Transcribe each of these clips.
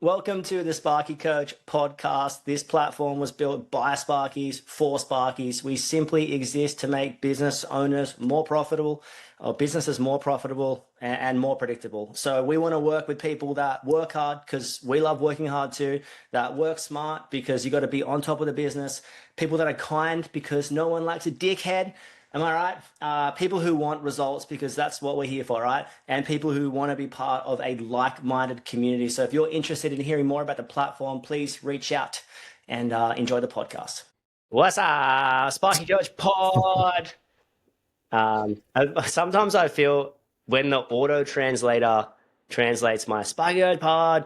Welcome to the Sparky Coach podcast. This platform was built by Sparkies for Sparkies. We simply exist to make business owners more profitable, or businesses more profitable and more predictable. So we want to work with people that work hard because we love working hard too, that work smart because you got to be on top of the business, people that are kind because no one likes a dickhead. Am I right? People who want results because that's what we're here for, right? And people who want to be part of a like-minded community. So if you're interested in hearing more about the platform, please reach out and enjoy the podcast. What's up, Sparky Coach Pod? Sometimes I feel when the auto translator translates my Sparky Coach Pod,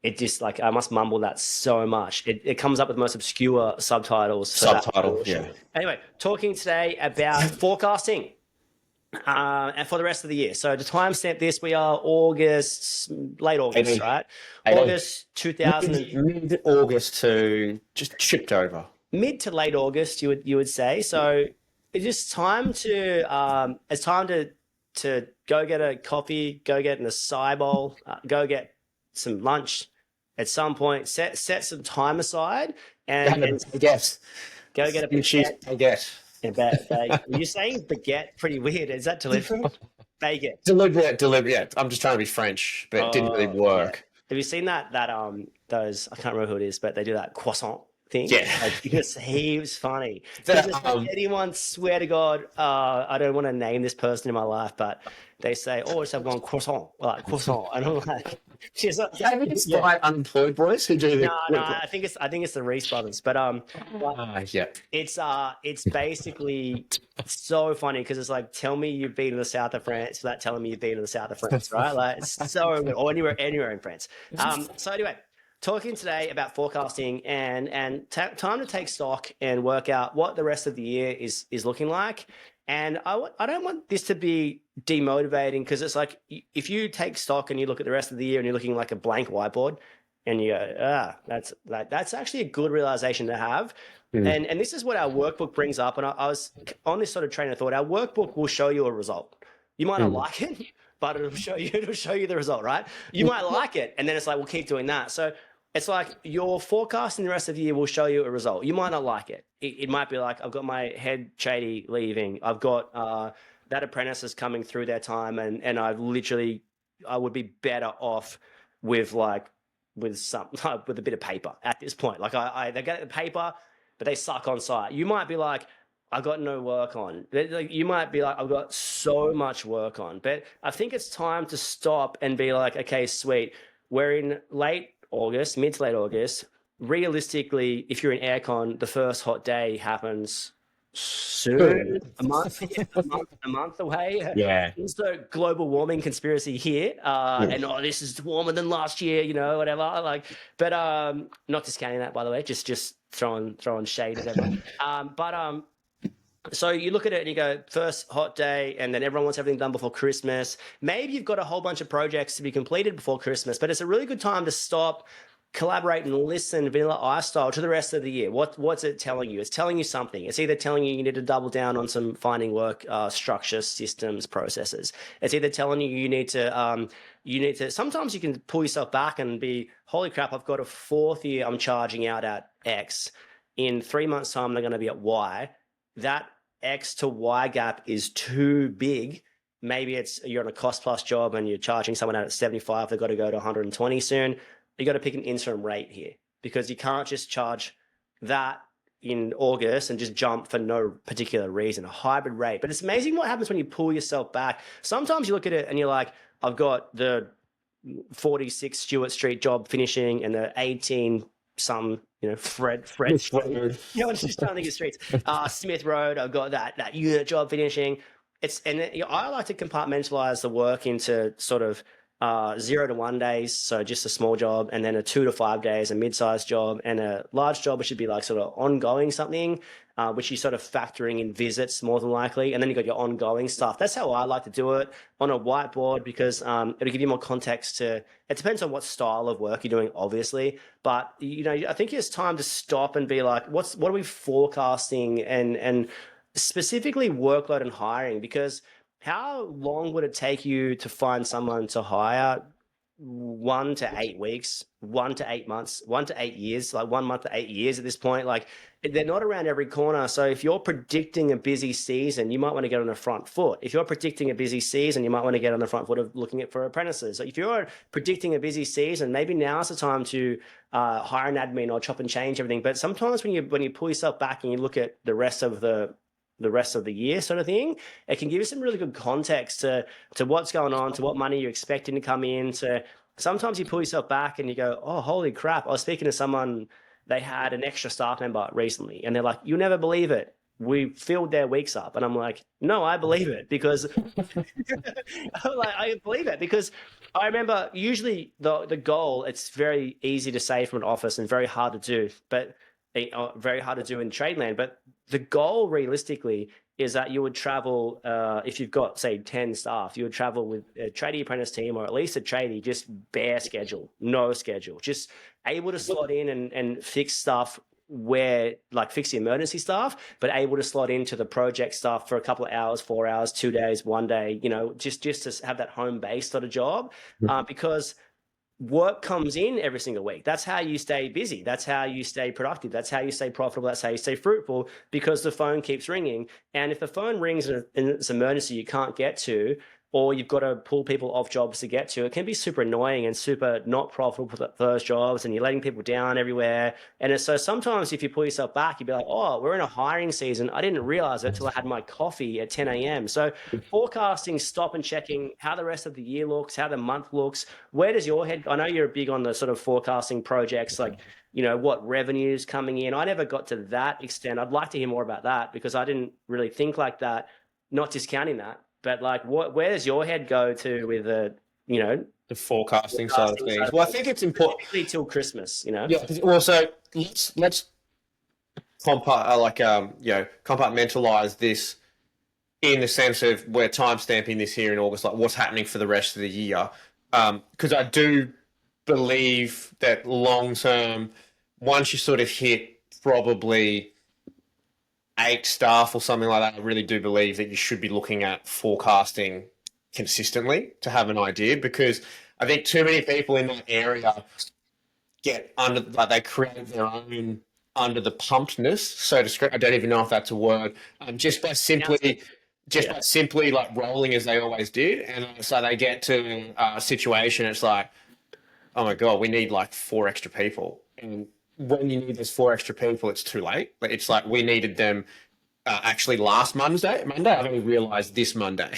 it just like I must mumble that so much. It comes up with the most obscure subtitles. Subtitle, yeah. Anyway, talking today about forecasting and for the rest of the year. So to timestamp this, we are late August, right? August 2000. Mid-August to just chipped over. Mid to late August, you would say. So it's just time to to go get a coffee, go get an acai bowl, go get some lunch at some point, set some time aside and baguette. Go get a baguette. You're saying baguette pretty weird. Is that deliberate? Baguette. Deliberate. Yeah. I'm just trying to be French, but it didn't really work. Yeah. Have you seen those, I can't remember who it is, but they do that croissant thing? Yeah. Because he was funny. Anyone, swear to God, I don't want to name this person in my life, but they say, oh, it's going croissant, like croissant. And I'm like, she's like, by unemployed boys who do no, I think it's the Reese brothers, but yeah, it's basically so funny because it's like, tell me you've been in the south of France without telling me you've been in the south of France, right? Like it's so good, or anywhere in France. So anyway, talking today about forecasting and time to take stock and work out what the rest of the year is looking like. And I don't want this to be demotivating because it's like if you take stock and you look at the rest of the year and you're looking like a blank whiteboard and you go, that's actually a good realization to have. And this is what our workbook brings up. And I was on this sort of train of thought. Our workbook will show you a result. You might not like it, but it'll show you the result, right? You might like it. And then it's like, we'll keep doing that. So it's like your forecasting the rest of the year will show you a result. You might not like it. It might be like, I've got my head tradie leaving. I've got that apprentice is coming through their time. And I would be better off with a bit of paper at this point. Like they get the paper, but they suck on site. You might be like, I've got no work on. You might be like, I've got so much work on. But I think it's time to stop and be like, okay, sweet. We're in mid to late August. Realistically, if you're in aircon, the first hot day happens soon, a month away. Yeah. It's the global warming conspiracy here. And this is warmer than last year, whatever. Like, but not discounting that, by the way, just throwing shade at everyone. So you look at it and you go, first hot day, and then everyone wants everything done before Christmas. Maybe you've got a whole bunch of projects to be completed before Christmas, but it's a really good time to stop, collaborate, and listen vanilla ice style to the rest of the year. What's it telling you? It's telling you something. It's either telling you need to double down on some finding work structure, systems, processes. It's either telling you need to. Sometimes you can pull yourself back and be, holy crap, I've got a fourth year I'm charging out at X. In 3 months' time, they're going to be at Y. That X to Y gap is too big. Maybe you're on a cost plus job and you're charging someone out at 75. They've got to go to 120 soon. You got to pick an interim rate here because you can't just charge that in August and just jump for no particular reason, a hybrid rate. But it's amazing what happens when you pull yourself back. Sometimes you look at it and you're like, I've got the 46 Stewart Street job finishing and the 18 Fred Road. I'm just trying to think of streets. Smith Road. I've got that unit job finishing. I like to compartmentalize the work into sort of 0 to 1 days, so just a small job, and then a 2 to 5 days, a mid-sized job, and a large job, which should be like sort of ongoing something, which you sort of factoring in visits more than likely, and then you got your ongoing stuff. That's how I like to do it on a whiteboard because it'll give you more context to. It depends on what style of work you're doing, obviously, but I think it's time to stop and be like, what are we forecasting and specifically workload and hiring, because how long would it take you to find someone to hire 1 to 8 weeks, 1 to 8 months, 1 to 8 years, like 1 month to 8 years at this point. Like they're not around every corner. So if you're predicting a busy season, you might want to get on the front foot. If you're predicting a busy season, you might want to get on the front foot of looking at for apprentices. So if you're predicting a busy season, maybe now's the time to hire an admin or chop and change everything. But sometimes when you pull yourself back and you look at the rest of the year sort of thing, it can give you some really good context to what's going on, to what money you're expecting to come in. To sometimes you pull yourself back and you go, oh, holy crap. I was speaking to someone, they had an extra staff member recently and they're like, you'll never believe it, we filled their weeks up. And I'm like, no, I believe it, because I believe it, because I remember usually the goal, it's very easy to say from an office and very hard to do, but very hard to do in trade land. But the goal realistically is that you would travel, if you've got, say, 10 staff, you would travel with a tradie apprentice team, or at least a tradie, just bare schedule, no schedule, just able to slot in and fix stuff where, like, fix the emergency stuff, but able to slot into the project stuff for a couple of hours, 4 hours, 2 days, 1 day, just to have that home base sort of job, because work comes in every single week. That's how you stay busy. That's how you stay productive. That's how you stay profitable. That's how you stay fruitful, because the phone keeps ringing. And if the phone rings and it's an emergency you can't get to, or you've got to pull people off jobs to get to, it can be super annoying and super not profitable for those jobs, and you're letting people down everywhere. And so sometimes if you pull yourself back, you'd be like, oh, we're in a hiring season. I didn't realize it till I had my coffee at 10 a.m. So forecasting, stop and checking how the rest of the year looks, how the month looks. Where does your head, I know you're big on the sort of forecasting projects, like, what revenue's coming in. I never got to that extent. I'd like to hear more about that, because I didn't really think like that, not discounting that. But like, where does your head go to with the forecasting side of things? Well, I think it's important, particularly till Christmas. Yeah. Well, so let's compartmentalize this in the sense of we're time stamping this here in August, like what's happening for the rest of the year. Because I do believe that long term, once you sort of hit probably 8 staff or something like that, I really do believe that you should be looking at forecasting consistently to have an idea, because I think too many people in that area get they create their own under the pumpedness, so to speak. I don't even know if that's a word. Just by simply like rolling as they always did, and so they get to a situation. It's like, oh my god, we need like 4 extra people, and when you need those 4 extra people, it's too late. It's like we needed them actually last Monday. I've only realised this Monday.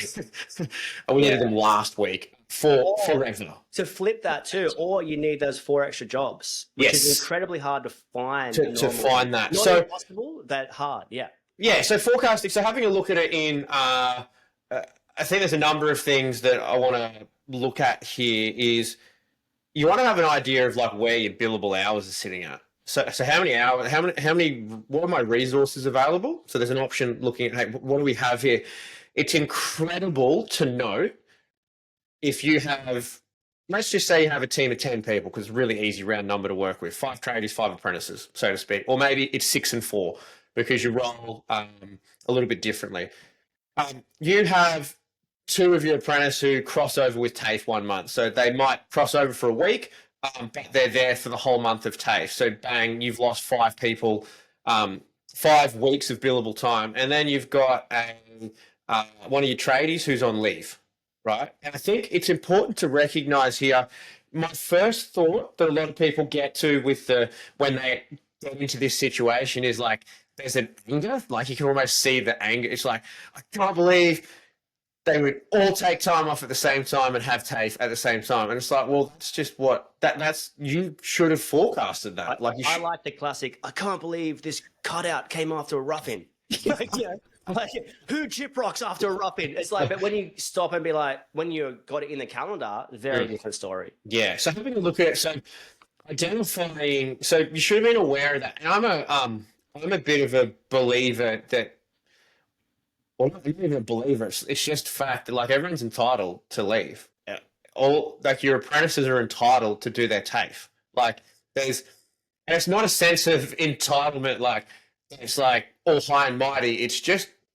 We needed them last week forever. To flip that too, or you need those 4 extra jobs, which is incredibly hard to find. To find that. Not so impossible, that hard, yeah. Yeah, so forecasting, so having a look at it in, I think there's a number of things that I want to look at here. Is you want to have an idea of like where your billable hours are sitting at. So how many hours, what are my resources available? So there's an option looking at, hey, what do we have here? It's incredible to know if you have, let's just say you have a team of 10 people, because it's a really easy round number to work with, 5 tradies, 5 apprentices, so to speak. Or maybe it's 6 and 4, because you roll a little bit differently. You have 2 of your apprentices who cross over with TAFE 1 month. So they might cross over for a week, but they're there for the whole month of TAFE. So bang, you've lost 5 people, 5 weeks of billable time. And then you've got one of your tradies who's on leave, right? And I think it's important to recognize here, my first thought that a lot of people get to with when they get into this situation is like, there's an anger, like you can almost see the anger. It's like, I can't believe they would all take time off at the same time and have TAFE at the same time. And it's like, well, that's just that's you should have forecasted that. I like the classic, I can't believe this cutout came after a rough-in. Who chip rocks after a rough-in? It's like, but when you stop and be like, when you got it in the calendar, very different story. Yeah, so having a look at it, so identifying, so you should have been aware of that. And I'm a bit of a believer that, well, not even a believer, it's just fact that like everyone's entitled to leave. All like your apprentices are entitled to do their TAFE. Like and it's not a sense of entitlement, like it's like all high and mighty. It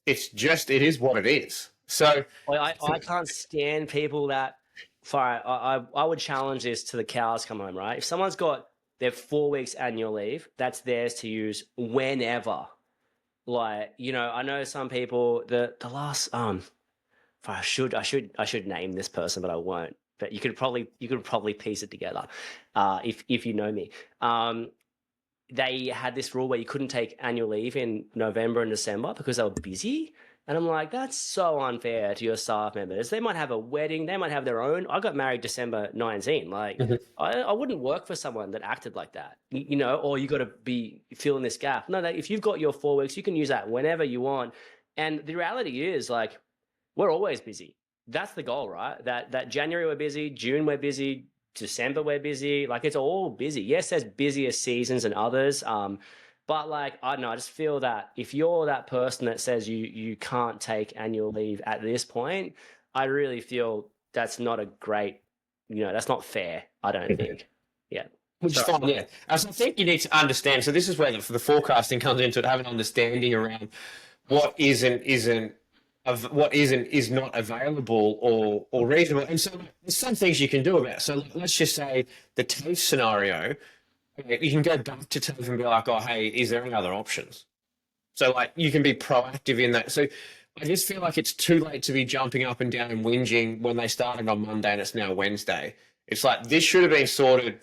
is what it is. So I can't stand people that Fine. I would challenge this to the cows come home, right? If someone's got their 4 weeks annual leave, that's theirs to use whenever. Like, you know, I know some people the last I should name this person, but I won't. But you could probably piece it together, if you know me. They had this rule where you couldn't take annual leave in November and December because they were busy. And I'm like, that's so unfair to your staff members. They might have a wedding, they might have their own. I got married December 19. Like, I wouldn't work for someone that acted like that, you know, or you got to be filling this gap. No, if you've got your 4 weeks, you can use that whenever you want. And the reality is, like, we're always busy. That's the goal, right? That January we're busy, June we're busy, December we're busy. Like, it's all busy. Yes, there's busier seasons than others. But like, I don't know, I just feel that if you're that person that says you can't take annual leave at this point, I really feel that's not a great, you know, that's not fair, I don't think. Yeah. Which is fine, yeah. So I think you need to understand. So this is where the forecasting comes into it, have an understanding around what is not available or reasonable. And so there's some things you can do about it. So let's just say the TAFE scenario, you can go back to TAFE and be like, oh, hey, is there any other options? So like you can be proactive in that. So I just feel like it's too late to be jumping up and down and whinging when they started on Monday and it's now Wednesday. It's like this should have been sorted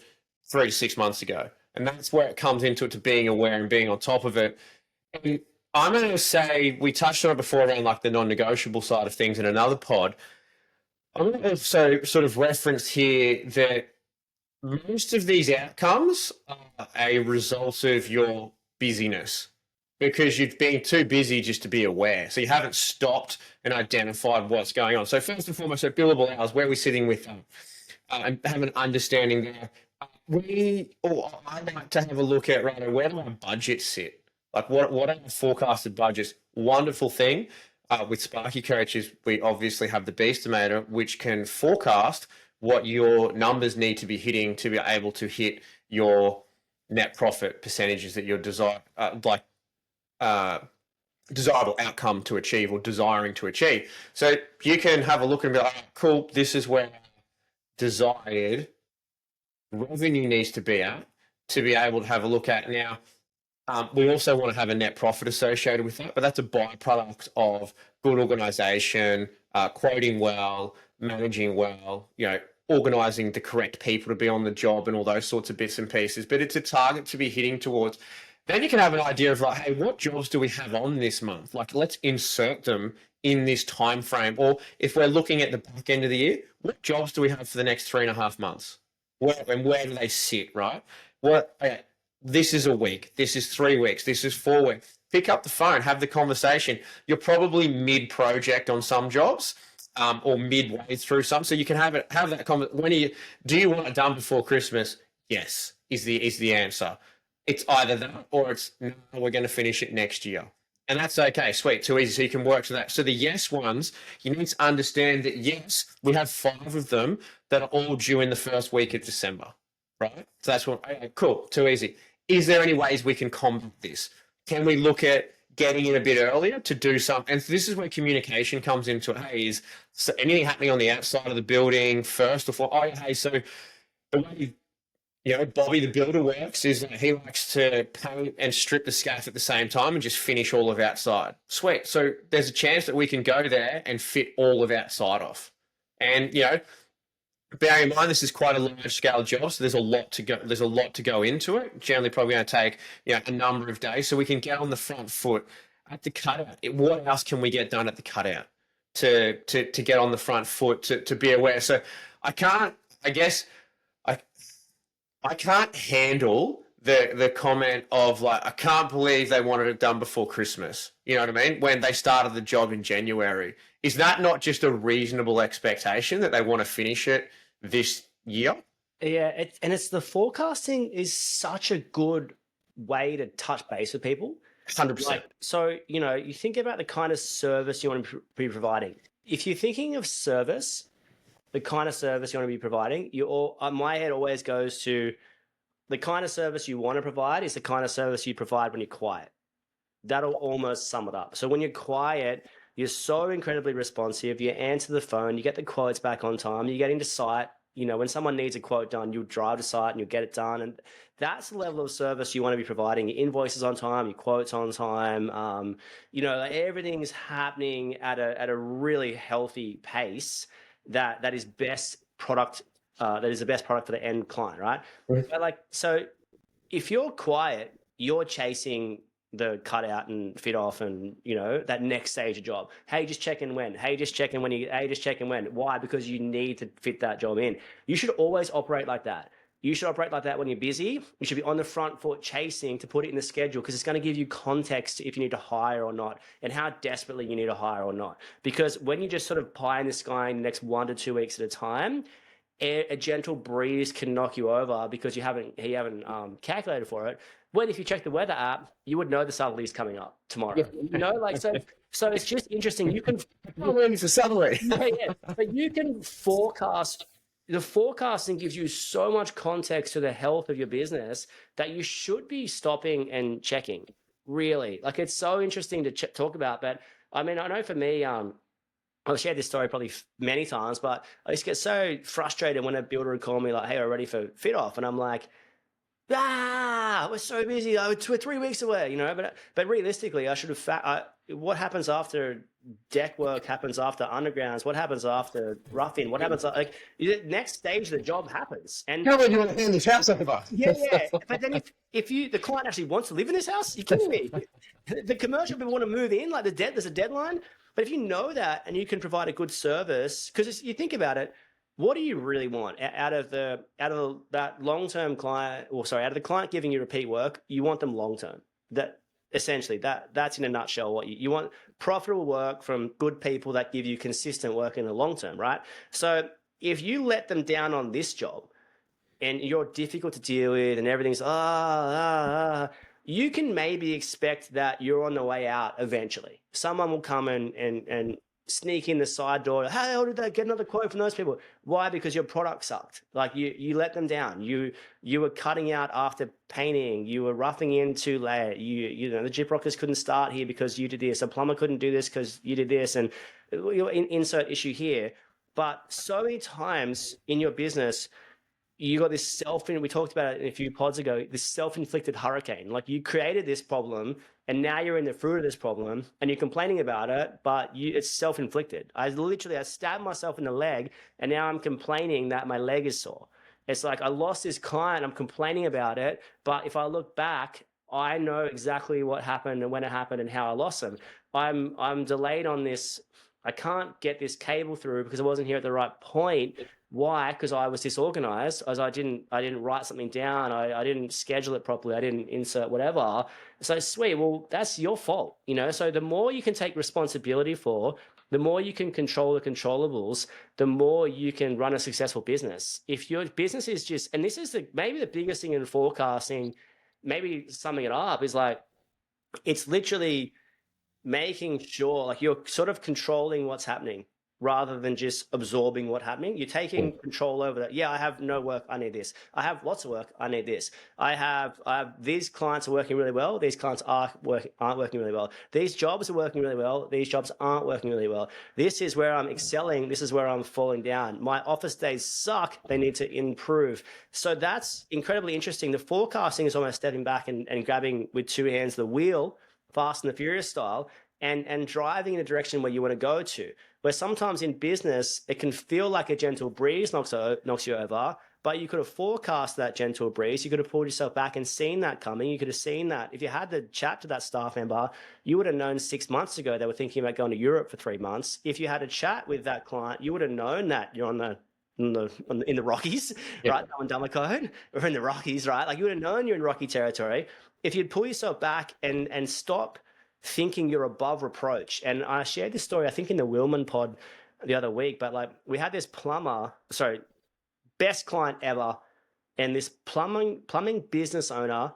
3 to 6 months ago. And that's where it comes into it, to being aware and being on top of it. And I'm going to say, we touched on it before around like the non-negotiable side of things in another pod. I'm going to also sort of reference here that most of these outcomes are a result of your busyness, because you've been too busy just to be aware. So you haven't stopped and identified what's going on. So first and foremost, so billable hours, where are we sitting with and have an understanding there. I like to have a look at, right, where do our budgets sit? Like what are the forecasted budgets? Wonderful thing with Sparky Coaches, we obviously have the Beastimator, which can forecast what your numbers need to be hitting to be able to hit your net profit percentages that you're desirable outcome to achieve or desiring to achieve. So you can have a look and be like, oh, cool, this is where desired revenue needs to be at to be able to have a look at. Now, we also want to have a net profit associated with that, but that's a byproduct of good organisation, quoting well, managing well, you know, organising the correct people to be on the job and all those sorts of bits and pieces. But it's a target to be hitting towards. Then you can have an idea of like, hey, what jobs do we have on this month? Like, let's insert them in this time frame. Or if we're looking at the back end of the year, what jobs do we have for the next 3.5 months? Where do they sit, right? This is a week. This is 3 weeks. This is 4 weeks. Pick up the phone, have the conversation. You're probably mid-project on some jobs, or midway through some. So you can have that conversation. Do you want it done before Christmas? Yes, is the answer. It's either that or it's no, we're going to finish it next year. And that's okay, sweet, too easy. So you can work to that. So the yes ones, you need to understand that yes, we have 5 of them that are all due in the first week of December, right? So that's what, okay, cool, too easy. Is there any ways we can combat this? Can we look at getting in a bit earlier to do something? And this is where communication comes into it. Hey, is anything happening on the outside of the building first before? Oh, hey, so the way Bobby the builder works is that he likes to paint and strip the scaff at the same time and just finish all of outside. Sweet. So there's a chance that we can go there and fit all of outside off. And, bearing in mind this is quite a large scale job, so there's a lot to go. There's a lot to go into it. Generally, probably going to take a number of days. So we can get on the front foot at the cutout. What else can we get done at the cutout to get on the front foot to be aware? So I can't handle the comment of like, I can't believe they wanted it done before Christmas. You know what I mean? When they started the job in January, is that not just a reasonable expectation that they want to finish it this year? Yeah, it's the forecasting is such a good way to touch base with people. 100%. Like, so, you think about the kind of service you want to be providing. If you're thinking of service, the kind of service you want to be providing, my head always goes to the kind of service you want to provide is the kind of service you provide when you're quiet. That'll almost sum it up. So when you're quiet, You're so incredibly responsive. You answer the phone, you get the quotes back on time, you get into site. You know, when someone needs a quote done, you'll drive to site and you'll get it done. And that's the level of service you want to be providing. Your invoices on time, your quotes on time. You know, like everything's happening at a really healthy pace that is best product. That is the best product for the end client, right? But like, so if you're quiet, you're chasing the cutout and fit off and, you know, that next stage of job. Hey, just check in when. Hey, just check in when you, hey, just check in when. Why? Because you need to fit that job in. You should always operate like that. You should operate like that when you're busy. You should be on the front foot chasing to put it in the schedule because it's going to give you context if you need to hire or not and how desperately you need to hire or not. Because when you just sort of pie in the sky in the next 1 to 2 weeks at a time, a gentle breeze can knock you over because you haven't calculated for it. When if you check the weather app, you would know the southerly is coming up tomorrow. You know, like so it's just interesting. You can I'm waiting for southerly. but you can forecast. The forecasting gives you so much context to the health of your business that you should be stopping and checking. Really, like it's so interesting to talk about. But I mean, I know for me, I've shared this story probably many times, but I used to get so frustrated when a builder would call me like, "Hey, we're ready for fit off," and I'm like, we're so busy. We're 3 weeks away, you know. But realistically, I should have. What happens after deck work happens after undergrounds? What happens after roughing? What happens like the next stage of the job happens? And how long do you want to hand this house over? Yeah. But then if the client actually wants to live in this house, you're kidding me. The commercial people want to move in, like there's a deadline. But if you know that and you can provide a good service, because you think about it, what do you really want out of that long-term client, or sorry, out of the client giving you repeat work? You want them long-term. That essentially that's in a nutshell what you want: profitable work from good people that give you consistent work in the long term, right? So if you let them down on this job and you're difficult to deal with and everything's you can maybe expect that you're on the way out eventually. Someone will come and sneak in the side door. How did they get another quote from those people? Why? Because your product sucked. Like you let them down. You were cutting out after painting. You were roughing in too late. You know the gyprockers couldn't start here because you did this. A plumber couldn't do this because you did this. And insert issue here. But so many times in your business, you got this we talked about it a few pods ago, this self-inflicted hurricane. Like you created this problem and now you're in the fruit of this problem and you're complaining about it, but it's self-inflicted. I stabbed myself in the leg and now I'm complaining that my leg is sore. It's like I lost this client, I'm complaining about it, but if I look back, I know exactly what happened and when it happened and how I lost them. I'm delayed on this. I can't get this cable through because I wasn't here at the right point. Why? Because I was disorganized, as I didn't write something down. I didn't schedule it properly. I didn't insert whatever. So sweet. Well, that's your fault, you know. So the more you can take responsibility for, the more you can control the controllables, the more you can run a successful business. If your business is just, and this is maybe the biggest thing in forecasting, maybe summing it up is like, it's literally making sure like you're sort of controlling what's happening rather than just absorbing what's happening. You're taking control over that. Yeah, I have no work. I need this. I have lots of work. I need this. I have these clients are working really well. These clients aren't working really well. These jobs are working really well. These jobs aren't working really well. This is where I'm excelling. This is where I'm falling down. My office days suck. They need to improve. So that's incredibly interesting. The forecasting is almost stepping back and grabbing with two hands the wheel, Fast and the Furious style, and driving in a direction where you want to go to. Where sometimes in business, it can feel like a gentle breeze knocks you over, but you could have forecast that gentle breeze. You could have pulled yourself back and seen that coming. You could have seen that. If you had the chat to that staff member, you would have known 6 months ago they were thinking about going to Europe for 3 months. If you had a chat with that client, you would have known that you're in the Rockies, right? On demigod, or in the Rockies, right? Like you would have known you're in Rocky territory. If you'd pull yourself back and stop thinking you're above reproach. And I shared this story, I think in the Willman pod the other week, but like we had this best client ever. And this plumbing business owner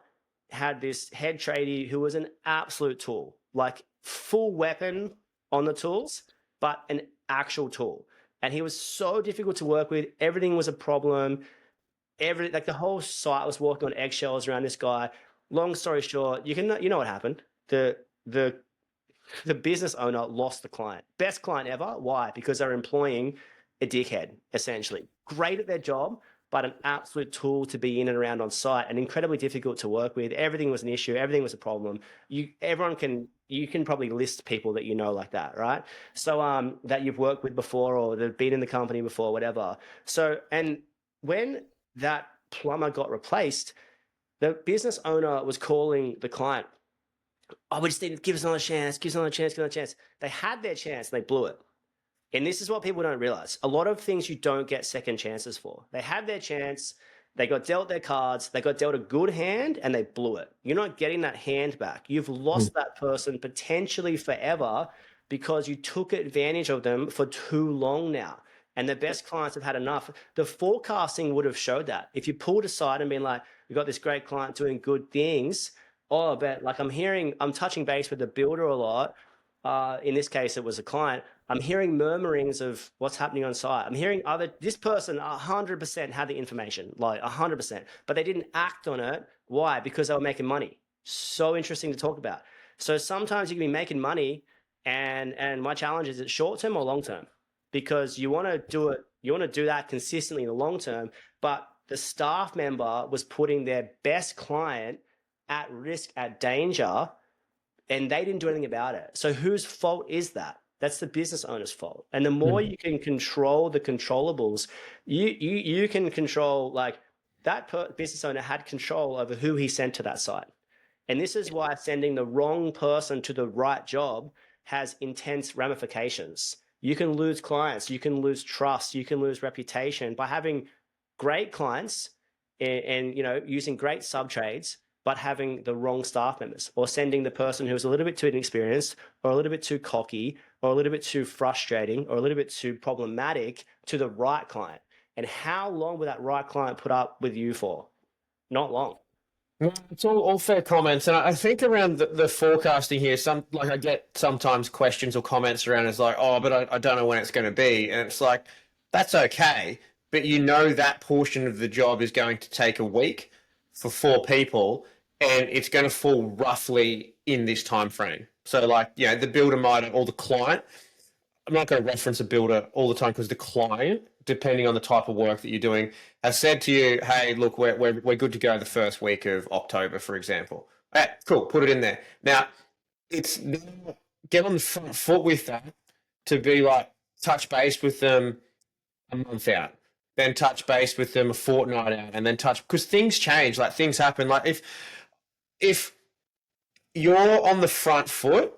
had this head tradie who was an absolute tool, like full weapon on the tools, but an actual tool. And he was so difficult to work with. Everything was a problem. Like the whole site was walking on eggshells around this guy. Long story short, you know what happened. The the business owner lost the client. Best client ever. Why? Because they're employing a dickhead, essentially. Great at their job, but an absolute tool to be in and around on site and incredibly difficult to work with. Everything was an issue. Everything was a problem. You can probably list people that you know like that, right? So that you've worked with before or that have been in the company before, whatever. So, and when that plumber got replaced, the business owner was calling the client, oh, we just need to give us another chance, give us another chance, give us another chance. They had their chance and they blew it. And this is what people don't realize. A lot of things you don't get second chances for. They had their chance, they got dealt their cards, they got dealt a good hand, and they blew it. You're not getting that hand back. You've lost that person potentially forever because you took advantage of them for too long now. And the best clients have had enough. The forecasting would have showed that. If you pulled aside and been like, we've got this great client doing good things, oh, but like I'm touching base with the builder a lot. In this case, it was a client. I'm hearing murmurings of what's happening on site. I'm hearing this person 100% had the information, like 100%, but they didn't act on it. Why? Because they were making money. So interesting to talk about. So sometimes you can be making money and my challenge is it short term or long term? Because you want to do that consistently in the long term, but the staff member was putting their best client at risk, at danger, and they didn't do anything about it. So whose fault is that? That's the business owner's fault. And the more you can control the controllables, you can control, like that business owner had control over who he sent to that site. And this is why sending the wrong person to the right job has intense ramifications. You can lose clients, you can lose trust, you can lose reputation by having great clients and using great sub-trades, but having the wrong staff members, or sending the person who's a little bit too inexperienced or a little bit too cocky or a little bit too frustrating or a little bit too problematic to the right client. And how long will that right client put up with you for? Not long. No, it's all fair comments, and I think around the forecasting here, I get sometimes questions or comments around it's like, oh, but I don't know when it's going to be, and it's like, that's okay, but that portion of the job is going to take a week for 4 people, and it's going to fall roughly in this time frame. So the builder might, or the client, I'm not going to reference a builder all the time because the client, depending on the type of work that you're doing, has said to you, hey, look, we're good to go the first week of October, for example. All right, cool, put it in there. Now, it's get on the front foot with that to be like, touch base with them a month out, then touch base with them a fortnight out, and then because things change, like things happen. Like if you're on the front foot,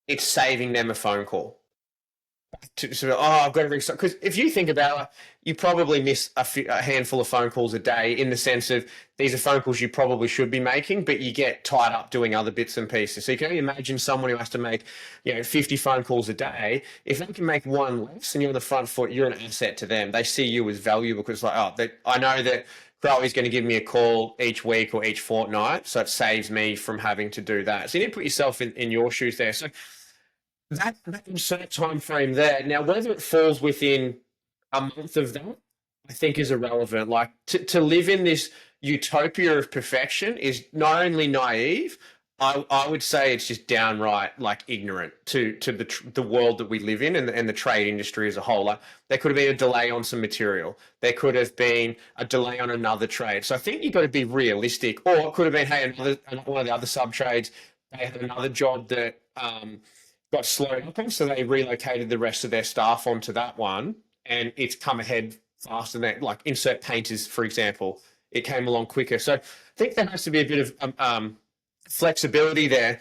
it's saving them a phone call. I've got to restart. Because if you think about it, you probably miss a handful of phone calls a day, in the sense of these are phone calls you probably should be making, but you get tied up doing other bits and pieces. So you can only imagine someone who has to make 50 phone calls a day. If they can make one less and you're on the front foot, you're an asset to them. They see you as valuable because I know that Crowley's going to give me a call each week or each fortnight, so it saves me from having to do that. So you need to put yourself in your shoes there. So that insert time frame there. Now, whether it falls within a month of that, I think is irrelevant. Like to live in this utopia of perfection is not only naive, I would say it's just downright ignorant to the world that we live in and the trade industry as a whole. Like there could have been a delay on some material. There could have been a delay on another trade. So I think you've got to be realistic. Or it could have been, hey, one of the other sub trades, they had another job that got slowed up on, so they relocated the rest of their staff onto that one, and it's come ahead faster than that. Like insert painters, for example, it came along quicker. So I think there has to be a bit of flexibility there.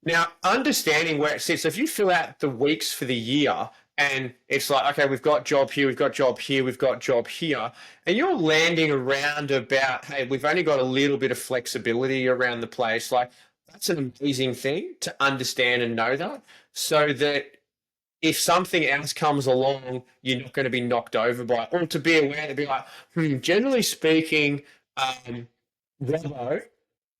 Now, understanding where it sits. So if you fill out the weeks for the year and it's like, okay, we've got job here, we've got job here, we've got job here, and you're landing around about, hey, we've only got a little bit of flexibility around the place, like that's an amazing thing to understand and know that, so that if something else comes along, you're not going to be knocked over by it, or to be aware to be like, generally speaking, Robbo,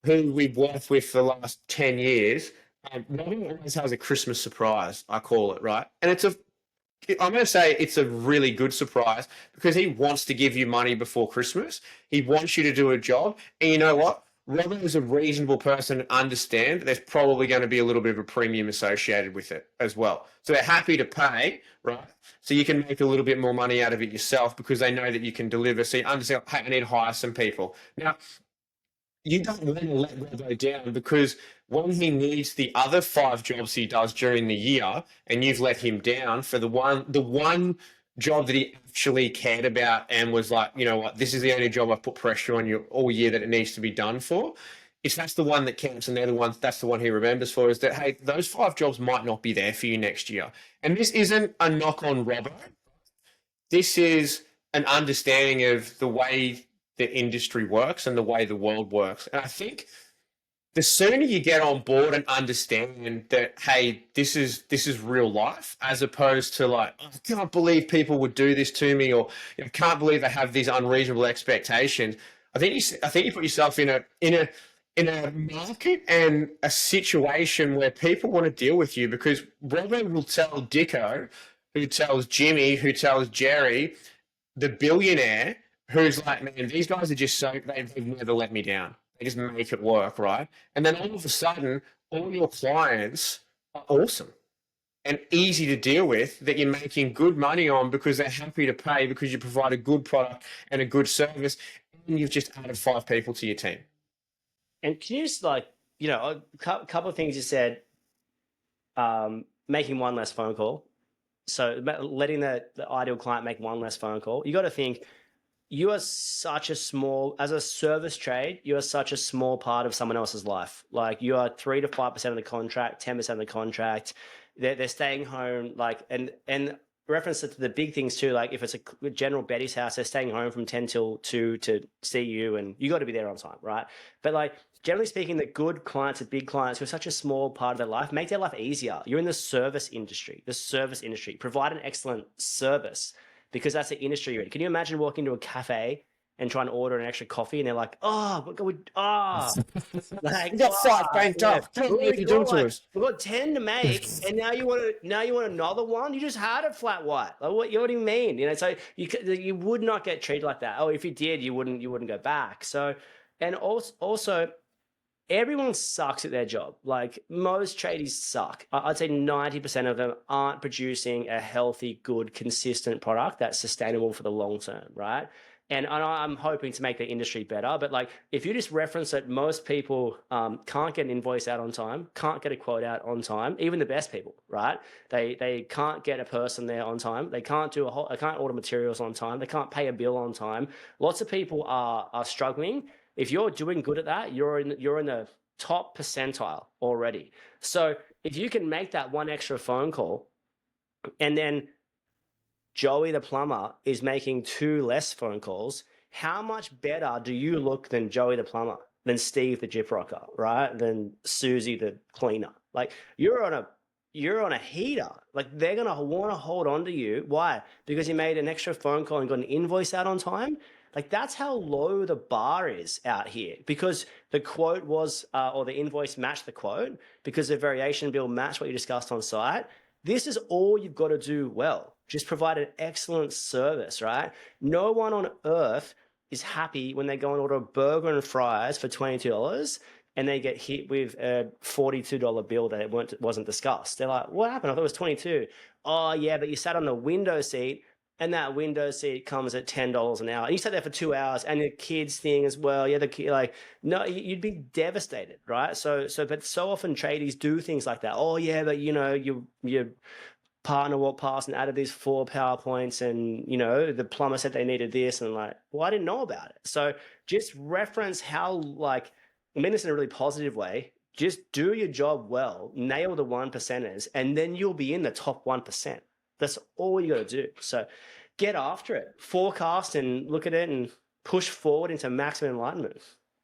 who we've worked with for the last 10 years, Robbo always has a Christmas surprise, I call it, right? And I'm going to say it's a really good surprise because he wants to give you money before Christmas. He wants you to do a job. And you know what? Robert is a reasonable person and understand there's probably going to be a little bit of a premium associated with it as well. So they're happy to pay, right? So you can make a little bit more money out of it yourself because they know that you can deliver. So you understand, hey, I need to hire some people. Now, you don't want to let Robo down because when he needs the other 5 jobs he does during the year, and you've let him down for the one job that he actually cared about and was like, you know what, this is the only job I've put pressure on you all year that it needs to be done for. If that's the one that counts and they're the ones, that's the one he remembers for, is that, hey, those 5 jobs might not be there for you next year. And this isn't a knock on Robbo. This is an understanding of the way the industry works and the way the world works. And I think the sooner you get on board and understand that, hey, this is real life, as opposed to like, oh, I can't believe people would do this to me, or you know, can't believe they have these unreasonable expectations. I think you put yourself in a market and a situation where people want to deal with you, because Robbo will tell Dicko, who tells Jimmy, who tells Jerry, the billionaire, who's like, man, these guys are just so, they've never let me down. They just make it work, right? And then all of a sudden, all your clients are awesome and easy to deal with, that you're making good money on because they're happy to pay because you provide a good product and a good service, and you've just added 5 people to your team. And can you just like, you know, a couple of things you said, making one less phone call. So letting the ideal client make one less phone call. You got to think, you are such a small, as a service trade, you are such a small part of someone else's life. Like you are 3 to 5% of the contract, 10% of the contract. They're staying home, like, and reference to the big things too. Like if it's a general Betty's house, they're staying home from 10 till 2 to see you, and you got to be there on time, right? But like generally speaking, the good clients, the big clients who are such a small part of their life, make their life easier. You're in the service industry. Provide an excellent service, because that's the industry you're in. Can you imagine walking to a cafe and trying to order an extra coffee, and they're like, like, We got 5 banked up. What are you doing to us? We've got 10 to make, and now you want another one? You just had a flat white. Like, what do you mean? You know, so you would not get treated like that. Oh, if you did, you wouldn't go back. So, and also everyone sucks at their job. Like most tradies suck. I'd say 90% of them aren't producing a healthy, good, consistent product that's sustainable for the long term, right? And I'm hoping to make the industry better. But like, if you just reference that most people can't get an invoice out on time, can't get a quote out on time, even the best people, right? They can't get a person there on time. They can't they can't order materials on time. They can't pay a bill on time. Lots of people are struggling. If you're doing good at that, you're in the top percentile already. So if you can make that one extra phone call, and then Joey the plumber is making 2 less phone calls, how much better do you look than Joey the plumber, than Steve the gyp rocker, right? Than Susie the cleaner? Like you're on a heater. Like they're gonna want to hold on to you. Why? Because you made an extra phone call and got an invoice out on time. Like that's how low the bar is out here, because the quote was, or the invoice matched the quote, because the variation bill matched what you discussed on site. This is all you've got to do well. Just provide an excellent service, right? No one on earth is happy when they go and order a burger and fries for $22 and they get hit with a $42 bill that wasn't discussed. They're like, what happened? I thought it was 22. Oh yeah, but you sat on the window seat, and that window seat comes at $10 an hour. And you sat there for 2 hours, and the kids thing as well. Yeah, the kid, like, no, you'd be devastated, right? But so often tradies do things like that. Oh yeah, but you know, your partner walked past and added these 4 PowerPoints, and you know, the plumber said they needed this, and like, well, I didn't know about it. So just reference how, like, I mean this in a really positive way. Just do your job well, nail the 1%ers, and then you'll be in the top 1%. That's all you got to do. So get after it, forecast and look at it and push forward into maximum enlightenment.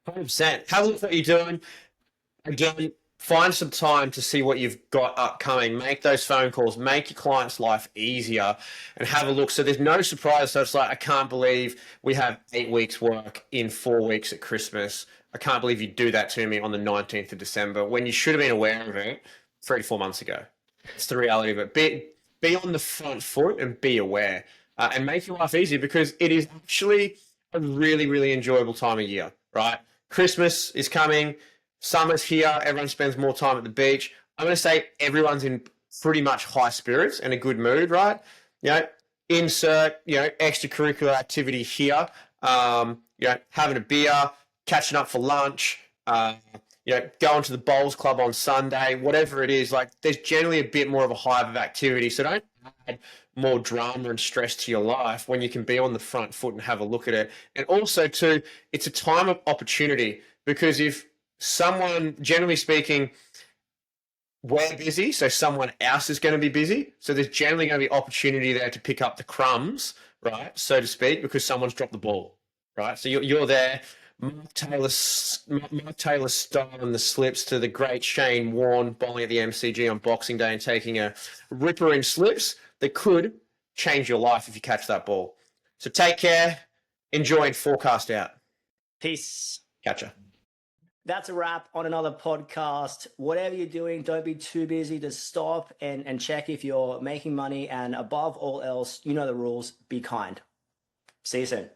100%. Have a look at what you're doing. Again, find some time to see what you've got upcoming. Make those phone calls. Make your client's life easier, and have a look. So there's no surprise. So it's like, I can't believe we have 8 weeks work in 4 weeks at Christmas. I can't believe you do that to me on the 19th of December when you should have been aware of it 3 to 4 months ago. It's the reality of it. Be on the front foot and be aware, and make your life easier, because it is actually a really, really enjoyable time of year, right? Christmas is coming. Summer's here. Everyone spends more time at the beach. I'm going to say everyone's in pretty much high spirits and a good mood, right? Insert, extracurricular activity here. Having a beer, catching up for lunch, going to the bowls club on Sunday, whatever it is. Like, there's generally a bit more of a hive of activity. So don't add more drama and stress to your life when you can be on the front foot and have a look at it. And also, too, it's a time of opportunity, because if someone, generally speaking, we're busy, so someone else is going to be busy. So there's generally going to be opportunity there to pick up the crumbs, right, so to speak, because someone's dropped the ball, right? So you're there. Mark Taylor styling the slips to the great Shane Warne bowling at the MCG on Boxing Day and taking a ripper in slips that could change your life if you catch that ball. So take care. Enjoy and forecast out. Peace. Catch ya. That's a wrap on another podcast. Whatever you're doing, don't be too busy to stop and check if you're making money. And above all else, you know the rules. Be kind. See you soon.